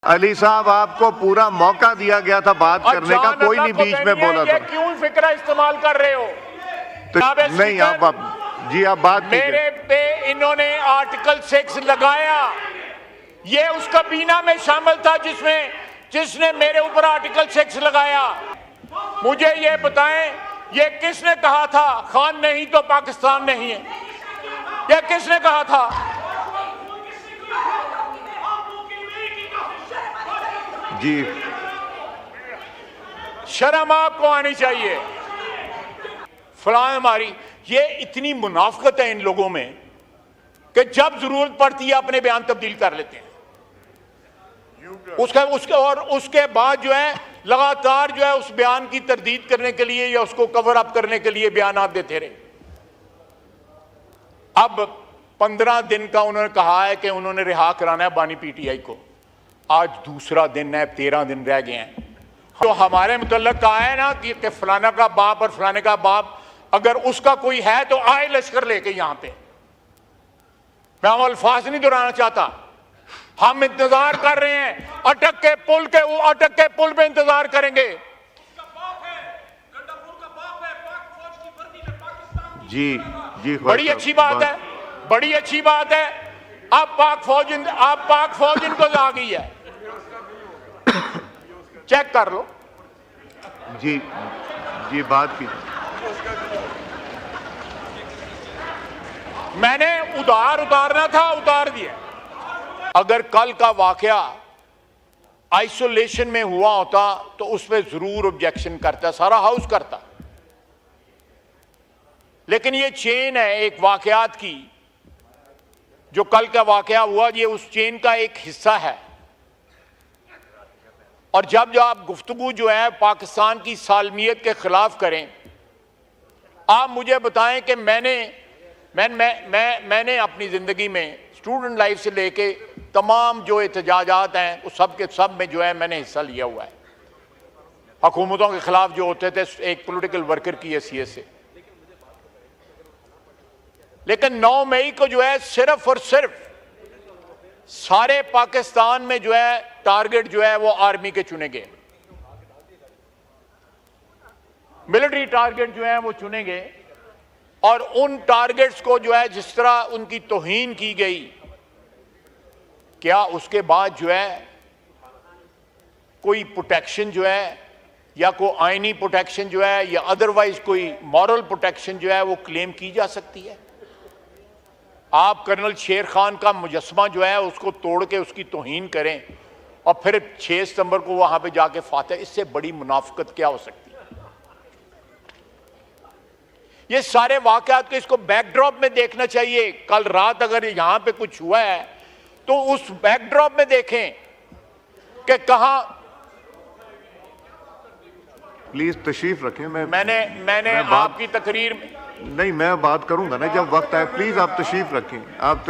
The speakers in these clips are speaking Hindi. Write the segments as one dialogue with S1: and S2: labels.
S1: अली साहब, आपको पूरा मौका दिया गया था बात करने का, कोई नहीं बीच में बोला था।
S2: क्यों फिक्रा इस्तेमाल कर रहे हो?
S1: तो नहीं, आप जी आप बात
S2: मेरे पे इन्होंने आर्टिकल 6 लगाया, ये उस कबीना में शामिल था जिसने मेरे ऊपर आर्टिकल 6 लगाया। मुझे ये बताएं, ये किसने कहा था खान नहीं तो पाकिस्तान नहीं है? ये किसने कहा था?
S1: जी,
S2: शर्म आपको आनी चाहिए। फलां हमारी ये इतनी मुनाफिकत है इन लोगों में कि जब जरूरत पड़ती है अपने बयान तब्दील कर लेते हैं। उसके बाद जो है लगातार जो है उस बयान की तरदीद करने के लिए या उसको कवर अप करने के लिए बयान आप देते रहे। अब 15 दिन का उन्होंने कहा है कि उन्होंने रिहा कराना है बानी पीटीआई को। आज दूसरा दिन है, 13 दिन रह गए हैं। तो हमारे मुतल्लक कहा है ना कि फलाना का बाप और फलाने का बाप, अगर उसका कोई है तो आए लश्कर लेके यहां पे। मैं वो अल्फाज नहीं दोहराना चाहता। हम इंतजार कर रहे हैं, अटक के पुल पे इंतजार करेंगे।
S1: जी जी,
S2: बड़ी अच्छी बात है, बड़ी अच्छी बात है। अब पाक फौज इनको आ गई है, चेक कर लो।
S1: जी जी, बात की
S2: मैंने उतारना था, उतार दिया। अगर कल का वाकया आइसोलेशन में हुआ होता तो उसमें जरूर ऑब्जेक्शन करता, सारा हाउस करता। लेकिन ये चेन है एक वाकयात की, जो कल का वाकया हुआ, ये उस चेन का एक हिस्सा है। और जब आप गुफ्तगू जो है पाकिस्तान की सालमियत के खिलाफ करें, आप मुझे बताएं कि मैंने अपनी जिंदगी में स्टूडेंट लाइफ से लेके तमाम जो एहतजाजात हैं उस सब के सब में जो है मैंने हिस्सा लिया हुआ है। हुकूमतों के खिलाफ जो होते थे एक पॉलिटिकल वर्कर की हैसियत से। लेकिन 9 मई को जो है सिर्फ और सिर्फ सारे पाकिस्तान में जो है टारगेट जो है वो आर्मी के चुने गए, मिलिट्री टारगेट जो है वो चुने गए। और उन टारगेट्स को जो है जिस तरह उनकी तौहीन की गई, क्या उसके बाद जो है कोई प्रोटेक्शन जो है या कोई आईनी प्रोटेक्शन जो है या अदरवाइज कोई मॉरल प्रोटेक्शन जो है वो क्लेम की जा सकती है? आप कर्नल शेर खान का मुजस्समा जो है उसको तोड़ के उसकी तौहीन करें और फिर 6 सितंबर को वहां पे जाके फातह, इससे बड़ी मुनाफिकत क्या हो सकती है? ये सारे वाकयात को इसको बैकड्रॉप में देखना चाहिए। कल रात अगर यहां पे कुछ हुआ है तो उस बैकड्रॉप में देखें कि कहां।
S1: प्लीज तशरीफ रखें।
S2: मैंने आपकी तकरीर में
S1: नहीं, मैं बात करूंगा ना जब वक्त आए। प्लीज आप तशरीफ रखें, आप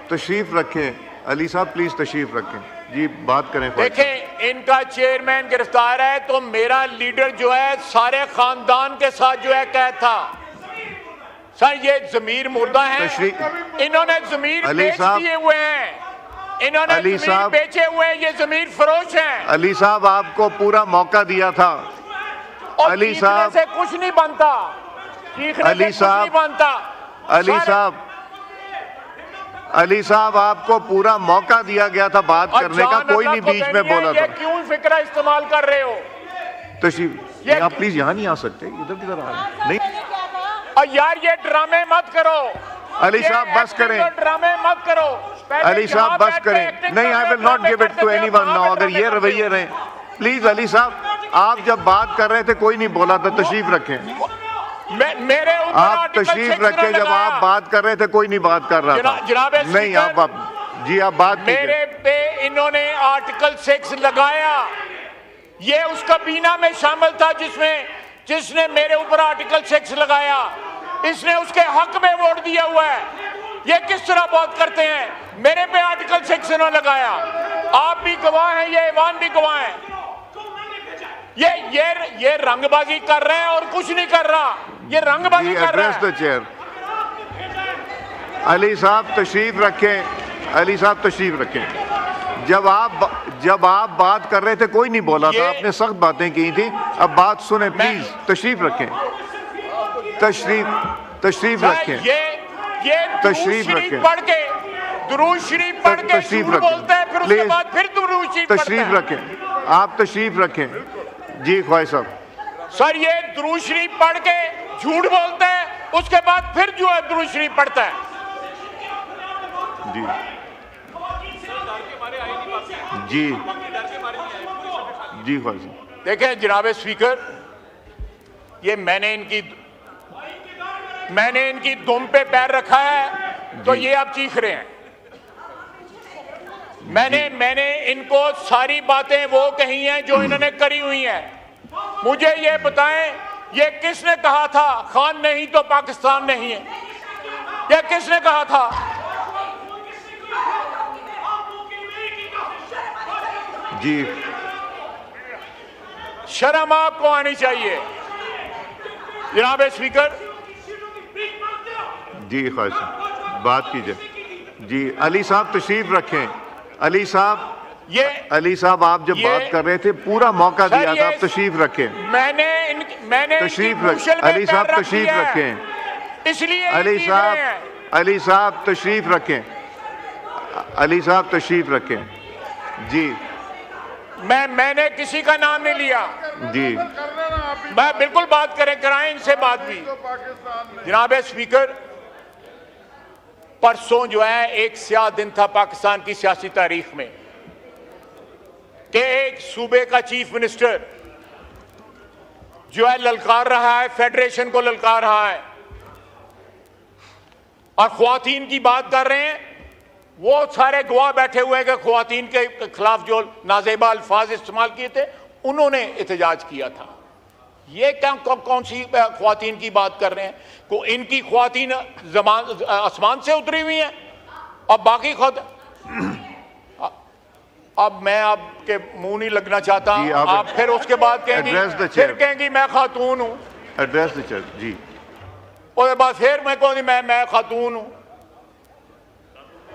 S1: तशरीफ रखें। अली साहब प्लीज तशरीफ रखें। जी बात करें।
S2: देखें, इनका चेयरमैन गिरफ्तार है तो मेरा लीडर जो है सारे खानदान के साथ जो है कैद था। सर ये जमीर मुर्दा है, इन्होंने जमीर बेच दिए हुए हैं, इन्होंने जमीर बेचे हुए हैं, ये जमीर फरोश हैं।
S1: अली साहब, आपको पूरा मौका दिया था।
S2: अली साहब से कुछ नहीं बनता,
S1: अली साहब आपको पूरा मौका दिया गया था बात करने का, कोई नहीं बीच में बोला था।
S2: क्यों फिक्रा इस्तेमाल कर रहे हो?
S1: तशरीफ आप प्लीज यहाँ नहीं आ सकते, इधर किधर आ रहे? नहीं
S2: और यार ये ड्रामे मत करो।
S1: अली साहब बस करें,
S2: ड्रामे मत करो।
S1: अली साहब बस करें। नहीं, I will not give it to anyone now. अगर ये रवैये रहे, प्लीज अली साहब, आप जब बात कर रहे थे कोई नहीं बोला था। तशरीफ रखें,
S2: मेरे
S1: आप तशरीफ रखें। जब आप बात कर रहे थे कोई नहीं बात कर रहा था। नहीं, आप जी आप बात
S2: मेरे पे इन्होंने आर्टिकल 6 लगाया, ये उस कबीना में शामिल था जिसने मेरे ऊपर आर्टिकल 6 लगाया। इसने उसके हक में वोट दिया हुआ है। ये किस तरह बात करते हैं? मेरे पे आर्टिकल 6 इन्होंने लगाया। आप भी गवाह हैं, ये ईवान भी गवाह है। ये रंगबाजी कर रहे हैं और कुछ नहीं कर रहा, ये रंगबाजी कर रहा है।
S1: चेयर अली साहब तशरीफ रखें, अली साहब तशरीफ रखें। जब आप बात कर रहे थे कोई नहीं बोला था, आपने सख्त बातें की थी। अब बात सुने प्लीज, तशरीफ रखें, तशरीफ रखें,
S2: ये
S1: तशरीफ रखें,
S2: पढ़ के दुरूद शरीफ पढ़ के
S1: तशरीफ
S2: झूठ बोलता है, फिर उसके बाद फिर दुरूद शरीफ
S1: तशरीफ रखें, आप तशरीफ रखें। जी ख्वाहिश साहब।
S2: सर ये दुरूद शरीफ पढ़ के झूठ बोलता है, उसके बाद फिर जो है दुरूद शरीफ पढ़ता है।
S1: जी जी जी ख्वाहिश साहब।
S2: देखें जनाब स्पीकर, ये मैंने इनकी दुम पे पैर रखा है तो ये आप चीख रहे हैं। मैंने इनको सारी बातें वो कही हैं जो इन्होंने करी हुई हैं। मुझे ये बताएं, ये किसने कहा था खान नहीं तो पाकिस्तान नहीं है? ये किसने कहा था?
S1: जी
S2: शर्म आपको आनी चाहिए जनाब स्पीकर।
S1: जी ख्वाहिश साहब, बात कीजिए। जी अली साहब तशरीफ रखें। अली साहब आप जब बात कर रहे थे पूरा मौका दिया था, आप तशरीफ रखें।
S2: मैंने
S1: तशरीफ रखें। अली साहब तशरीफ रखें।
S2: इसलिए
S1: अली साहब तशरीफ रखें। अली साहब तशरीफ रखें। जी
S2: मैंने किसी का नाम नहीं लिया।
S1: जी
S2: मैं बिल्कुल बात कराएं इनसे बात भी। जनाब स्पीकर, परसों जो है एक स्याह दिन था पाकिस्तान की सियासी तारीख में कि एक सूबे का चीफ मिनिस्टर जो है ललकार रहा है, फेडरेशन को ललकार रहा है और ख्वातीन की बात कर रहे हैं। वो सारे गवाह बैठे हुए हैं कि ख्वातीन के खिलाफ जो नाजेबा अल्फाज इस्तेमाल किए थे उन्होंने एहतजाज किया था। ये क्या कौन सी ख्वातीन की बात कर रहे हैं? को इनकी ख्वातीन आसमान से उतरी हुई हैं और बाकी खुद। अब मैं आपके मुंह नहीं लगना चाहता, आप फिर उसके बाद कहेंगी मैं खातून हूं।
S1: Address the chair. जी
S2: उसके बाद फिर मैं कहूँगी मैं खातून हूं।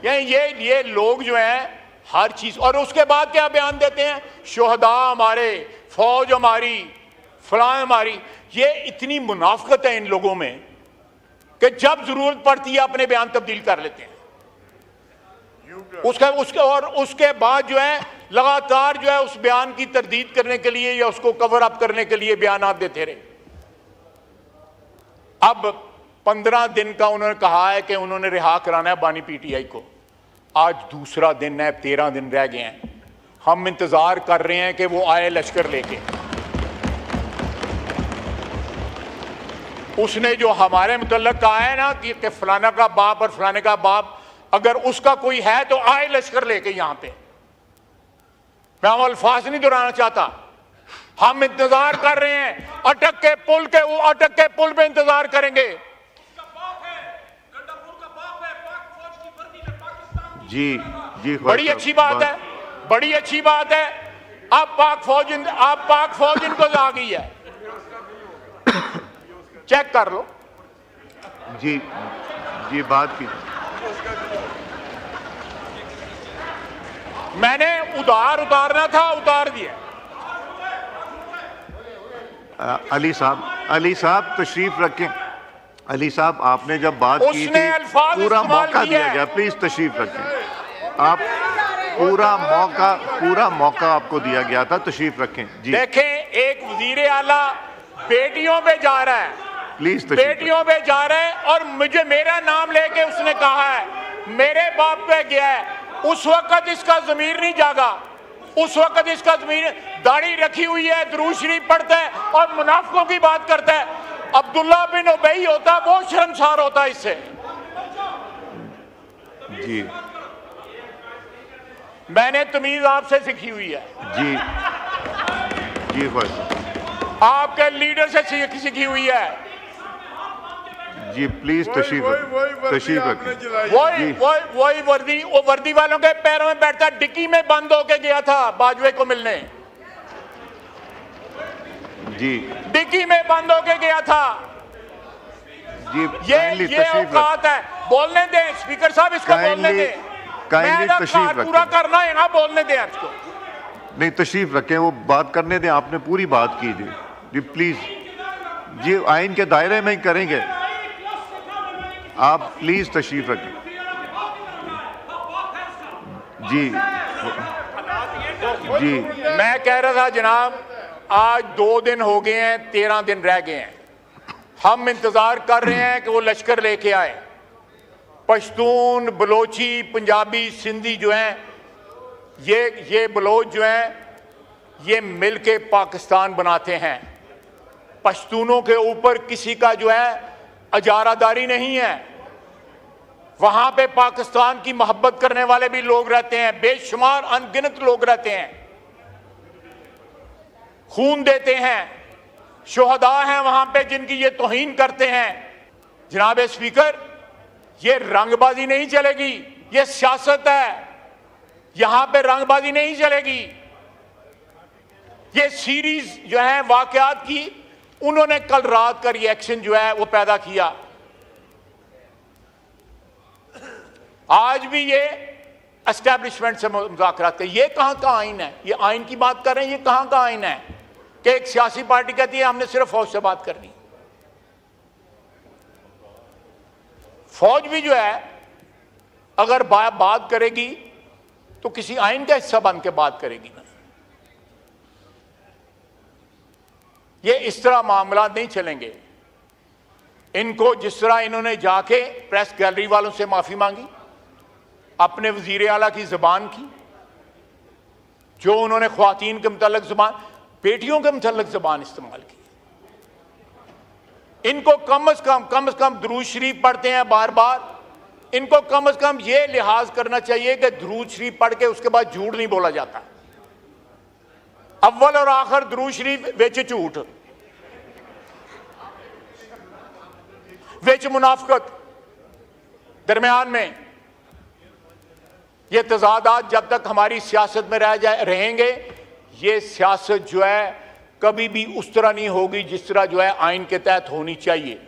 S2: ये लोग जो हैं हर चीज, और उसके बाद क्या बयान देते हैं, शोहदा हमारे, फौज हमारी, फलां हमारी। ये इतनी मुनाफकत है इन लोगों में कि जब जरूरत पड़ती है अपने बयान तब्दील कर लेते हैं। उसके बाद जो है लगातार जो है उस बयान की तरदीद करने के लिए या उसको कवर अप करने के लिए बयान आप देते रहे। अब 15 दिन का उन्होंने कहा है कि उन्होंने रिहा कराना है बानी पीटीआई को। आज दूसरा दिन है, 13 दिन रह गए हैं। हम इंतजार कर रहे हैं कि वो आए लश्कर लेके। उसने जो हमारे मुतल्लक कहा है ना कि फलाना का बाप और फलाने का बाप, अगर उसका कोई है तो आए लश्कर लेके यहां पे। मैं वो अल्फाज नहीं दोहराना चाहता। हम इंतजार कर रहे हैं, अटक के पुल पे इंतजार करेंगे।
S1: जी जी
S2: बड़ी अच्छी बात है, बड़ी अच्छी बात है। अब पाक फौज इनको आ गई है, चेक कर लो।
S1: जी जी बात की
S2: मैंने उतारना था, उतार दिया।
S1: अली साहब तशरीफ रखें। अली साहब आपने जब बात की थी पूरा मौका दिया गया, प्लीज तशरीफ रखें। आप पूरा मौका आपको दिया गया था, तशरीफ रखें। जी
S2: देखें, एक वजीर आला बेटियों पे जा रहा है,
S1: प्लीज
S2: बेटियों पे जा रहा है और मेरा नाम लेके उसने कहा है मेरे बाप पे गया है। उस वक्त इसका ज़मीर नहीं जागा, उस वक्त इसका ज़मीर, दाढ़ी रखी हुई है, दुरूद शरीफ पढ़ता है और मुनाफिकों की बात करता है। अब्दुल्ला बिन उबई होता, वो शर्मसार होता इससे।
S1: जी
S2: मैंने तमीज आपसे सीखी हुई है।
S1: जी जी बस
S2: आपके लीडर से सीखी हुई है।
S1: जी प्लीज तशरीफ रखें।
S2: वही वर्दी वालों के पैरों में बैठता, डिक्की में बंद होके गया था बाजवे को मिलने।
S1: जी
S2: डिक्की में बंद होके गया था।
S1: जी
S2: ये औकात है, बोलने दें स्पीकर साहब, इसको बोलने दें।
S1: काइंडली
S2: मैं
S1: तशरीफ
S2: पूरा
S1: रखें।
S2: करना है ना, बोलने दें आज को।
S1: नहीं, तशरीफ रखें, वो बात करने दें, आपने पूरी बात की जी प्लीज, जी आइन के दायरे में ही करेंगे, आप प्लीज तशरीफ रखें जी। जी
S2: मैं कह रहा था जनाब, आज 2 दिन हो गए हैं, 13 दिन रह गए हैं, हम इंतजार कर रहे हैं कि वो लश्कर लेके आए। पश्तून, बलोची, पंजाबी, सिंधी जो हैं, ये बलोच जो हैं, ये मिलके पाकिस्तान बनाते हैं। पश्तूनों के ऊपर किसी का जो है अजारादारी नहीं है। वहां पे पाकिस्तान की मोहब्बत करने वाले भी लोग रहते हैं, बेशुमार अनगिनत लोग रहते हैं, खून देते हैं, शोहदा हैं वहां पे जिनकी ये तौहीन करते हैं। जनाब स्पीकर, ये रंगबाजी नहीं चलेगी, ये सियासत है, यहां पे रंगबाजी नहीं चलेगी। ये सीरीज जो है वाकयात की, उन्होंने कल रात का रिएक्शन जो है वो पैदा किया। आज भी ये एस्टैब्लिशमेंट से मुज़ाकरात कर, ये कहां का आइन है? ये आइन की बात कर रहे हैं, ये कहां का आइन है कि एक सियासी पार्टी कहती है हमने सिर्फ फौज से बात करनी। फौज भी जो है अगर बात करेगी तो किसी आइन का हिस्सा बन के बात करेगी ना। ये इस तरह मामला नहीं चलेंगे। इनको जिस तरह इन्होंने जाके प्रेस गैलरी वालों से माफी मांगी, अपने वजीर आला की जुबान की, जो उन्होंने ख्वातीन के मुतल्लिक जुबान, बेटियों के मुतल्लिक जुबान इस्तेमाल की, इनको कम से कम दुरूद शरीफ पढ़ते हैं बार बार, इनको कम से कम ये लिहाज करना चाहिए कि दुरूद शरीफ पढ़ के उसके बाद झूठ नहीं बोला जाता। अव्वल और आखिर दुरूद शरीफ विच झूठ, विच मुनाफकत, दरमियान में ये तजादात जब तक हमारी सियासत में रहेंगे, ये सियासत जो है कभी भी उस तरह नहीं होगी जिस तरह जो है आइन के तहत होनी चाहिए।